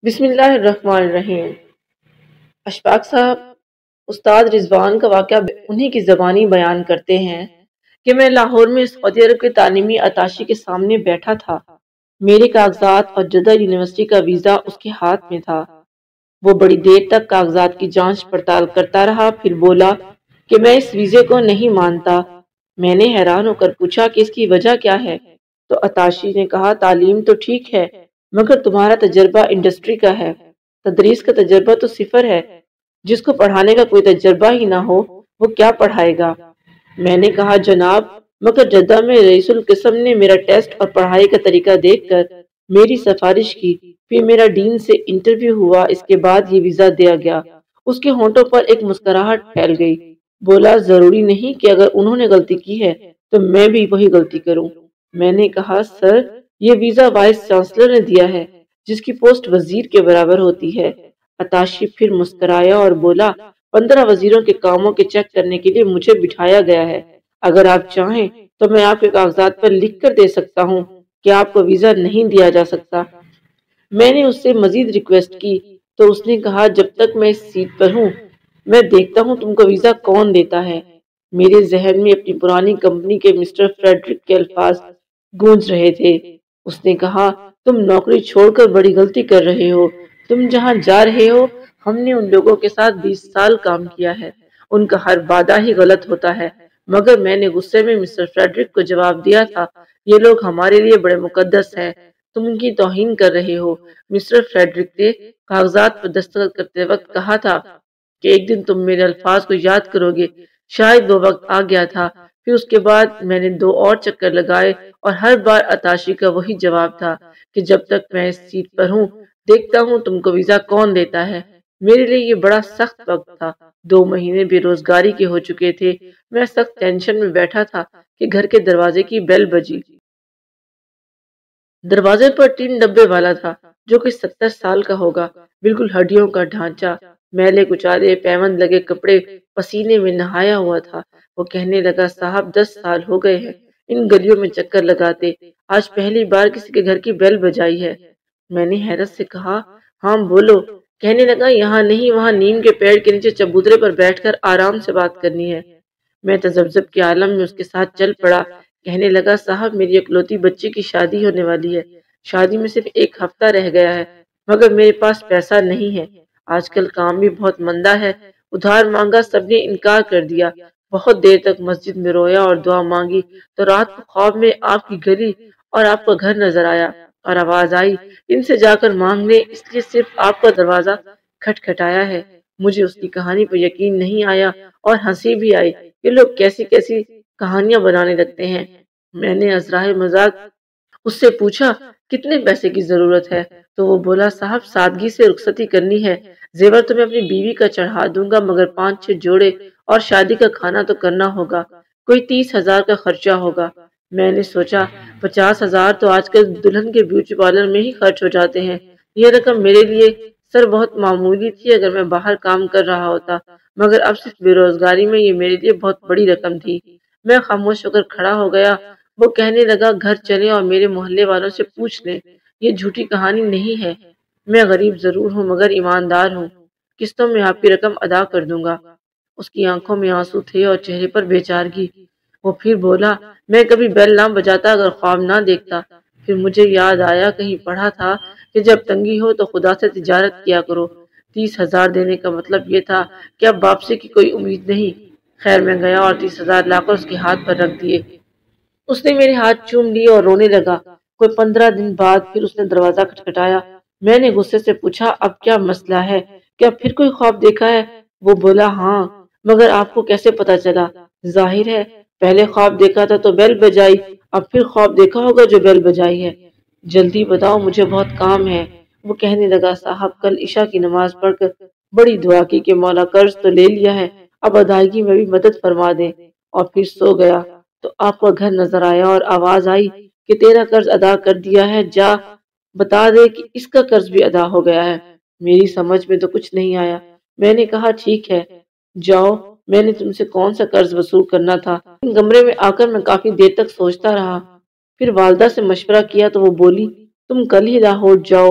بسم اللہ الرحمن الرحیم۔ اشفاق صاحب، استاد رضوان کا واقعہ انہی کی زبانی بیان کرتے ہیں کہ میں لاہور میں سعودی عرب کے تعلیمی اتاشی کے سامنے بیٹھا تھا۔ میرے کاغذات اور جدہ یونیورسٹی کا ویزا اس کے ہاتھ میں تھا۔ وہ بڑی دیر تک کاغذات کی جانچ پڑتال کرتا رہا، پھر بولا کہ میں اس ویزے کو نہیں مانتا۔ میں نے حیران ہو کر پوچھا کہ اس کی وجہ کیا ہے، تو اتاشی نے کہا تعلیم تو ٹھیک ہے مگر تمہارا تجربہ انڈسٹری کا ہے، تدریس کا تجربہ تو صفر ہے۔ جس کو پڑھانے کا کوئی تجربہ ہی نہ ہو وہ کیا پڑھائے گا؟ میں نے کہا جناب، مگر جدہ میں رئیس القسم نے میرا ٹیسٹ اور پڑھائی کا طریقہ دیکھ کر میری سفارش کی، پھر میرا ڈین سے انٹرویو ہوا، اس کے بعد یہ ویزا دیا گیا۔ اس کے ہونٹوں پر ایک مسکراہٹ پھیل گئی۔ بولا ضروری نہیں کہ اگر انہوں نے غلطی کی ہے تو میں بھی وہی غلطی کروں۔ میں نے کہا سر، یہ ویزا وائس چانسلر نے دیا ہے جس کی پوسٹ وزیر کے برابر ہوتی ہے۔ اتاشی پھر مسکرایا اور بولا 15 وزیروں کے کاموں کے چیک کرنے کے لیے مجھے بٹھایا گیا ہے۔ اگر آپ چاہیں تو میں آپ کے کاغذات پر لکھ کر دے سکتا ہوں کہ آپ کو ویزا نہیں دیا جا سکتا۔ میں نے اس سے مزید ریکویسٹ کی تو اس نے کہا جب تک میں اس سیٹ پر ہوں میں دیکھتا ہوں تم کو ویزا کون دیتا ہے۔ میرے ذہن میں اپنی پرانی کمپنی کے مسٹر فریڈرک کے الفاظ گونج رہے تھے۔ اس نے کہا تم نوکری چھوڑ کر بڑی غلطی کر رہے ہو۔ تم جہاں جا رہے ہو، ہم نے ان لوگوں کے ساتھ 20 سال کام کیا ہے، ان کا ہر وعدہ ہی غلط ہوتا ہے۔ مگر میں نے غصے میں مسٹر فریڈرک کو جواب دیا تھا یہ لوگ ہمارے لیے بڑے مقدس ہیں، تم ان کی توہین کر رہے ہو۔ مسٹر فریڈرک نے کاغذات پر دستخط کرتے وقت کہا تھا کہ ایک دن تم میرے الفاظ کو یاد کرو گے۔ شاید وہ وقت آ گیا تھا۔ پھر اس کے بعد میں نے 2 اور چکر لگائے اور ہر بار اتاشی کا وہی جواب تھا کہ جب تک میں اس سیٹ پر ہوں دیکھتا ہوں تم کو ویزا کون دیتا ہے۔ میرے لیے یہ بڑا سخت وقت تھا۔ 2 مہینے بے روزگاری کے ہو چکے تھے۔ میں سخت ٹینشن میں بیٹھا تھا کہ گھر کے دروازے کی بیل بجی۔ دروازے پر ٹین ڈبے والا تھا جو کہ 70 سال کا ہوگا، بالکل ہڈیوں کا ڈھانچہ، میلے کچالے پیوند لگے کپڑے، پسینے میں نہایا ہوا تھا۔ وہ کہنے لگا صاحب 10 سال ہو گئے ہیں ان گلیوں میں چکر لگاتے، آج پہلی بار کسی کے گھر کی بیل بجائی ہے۔ میں نے حیرت سے کہا ہاں بولو۔ کہنے لگا یہاں نہیں، وہاں نیم کے پیڑ کے نیچے چبوترے پر بیٹھ کر آرام سے بات کرنی ہے۔ میں تذبذب کے عالم میں اس کے ساتھ چل پڑا۔ کہنے لگا صاحب میری اکلوتی بچی کی شادی ہونے والی ہے، شادی میں صرف 1 ہفتہ رہ گیا ہے، مگر میرے پاس پیسہ نہیں ہے۔ آج کل کام بھی بہت مندہ ہے، ادھار مانگا سب نے انکار کر دیا۔ بہت دیر تک مسجد میں رویا اور دعا مانگی تو رات کو خواب میں آپ کی گلی اور آپ کا گھر نظر آیا اور آواز آئی ان سے جا کر مانگ لیں، اس لیے صرف آپ کا دروازہ کھٹکھٹایا ہے۔ مجھے اس کی کہانی پر یقین نہیں آیا اور ہنسی بھی آئی۔ یہ لوگ کیسی کیسی کہانیاں بنانے لگتے ہیں۔ میں نے ازراہ مذاق اس سے پوچھا کتنے پیسے کی ضرورت ہے، تو وہ بولا صاحب سادگی سے رخصتی کرنی ہے، زیور تو میں اپنی بیوی کا چڑھا دوں گا مگر 5-6 جوڑے اور شادی کا کھانا تو کرنا ہوگا، کوئی 30,000 کا خرچہ ہوگا۔ میں نے سوچا 50,000 تو آج کل دلہن کے بیوٹی پارلر میں ہی خرچ ہو جاتے ہیں۔ یہ رقم میرے لیے سر بہت معمولی تھی اگر میں باہر کام کر رہا ہوتا، مگر اب صرف بے روزگاری میں یہ میرے لیے بہت بڑی رقم تھی۔ میں خاموش ہو کر کھڑا ہو گیا۔ وہ کہنے لگا گھر چلیں اور میرے محلے والوں سے پوچھ لیں، یہ جھوٹی کہانی نہیں ہے، میں غریب ضرور ہوں مگر ایماندار ہوں، قسطوں میں آپ کی رقم ادا کر دوں گا۔ اس کی آنکھوں میں آنسو تھے اور چہرے پر بے چارگی۔ وہ پھر بولا میں کبھی بیل نہ بجاتا اگر خواب نہ دیکھتا۔ پھر مجھے یاد آیا کہیں پڑھا تھا کہ جب تنگی ہو تو خدا سے تجارت کیا کرو۔ 30,000 دینے کا مطلب یہ تھا کہ اب واپسی کی کوئی امید نہیں۔ خیر میں گیا اور 30,000 لا کر اس کے ہاتھ پر رکھ دیے۔ اس نے میرے ہاتھ چوم لیے اور رونے لگا۔ کوئی 15 دن بعد پھر اس نے دروازہ کھٹکھٹایا۔ میں نے غصے سے پوچھا اب کیا مسئلہ ہے، کیا پھر کوئی خواب دیکھا ہے؟ وہ بولا ہاں، مگر آپ کو کیسے پتا چلا؟ ظاہر ہے پہلے خواب دیکھا تھا تو بیل بجائی، اب پھر خواب دیکھا ہوگا جو بیل بجائی ہے۔ جلدی بتاؤ مجھے بہت کام ہے۔ وہ کہنے لگا صاحب کل عشاء کی نماز پڑھ کر بڑی دعا کی کہ مولا قرض تو لے لیا ہے، اب ادائیگی میں بھی مدد فرما دے، اور پھر سو گیا تو آپ کا گھر نظر آیا اور آواز آئی کہ تیرا قرض ادا کر دیا ہے، جا بتا دے کہ اس کا قرض بھی ادا ہو گیا ہے۔ میری سمجھ میں تو کچھ نہیں آیا۔ میں نے کہا ٹھیک ہے جاؤ، میں نے تم سے کون سا قرض وصول کرنا تھا۔ کمرے میں آ کر میں کافی دیر تک سوچتا رہا، پھر والدہ سے مشورہ کیا تو وہ بولی تم کل ہی لاہور جاؤ،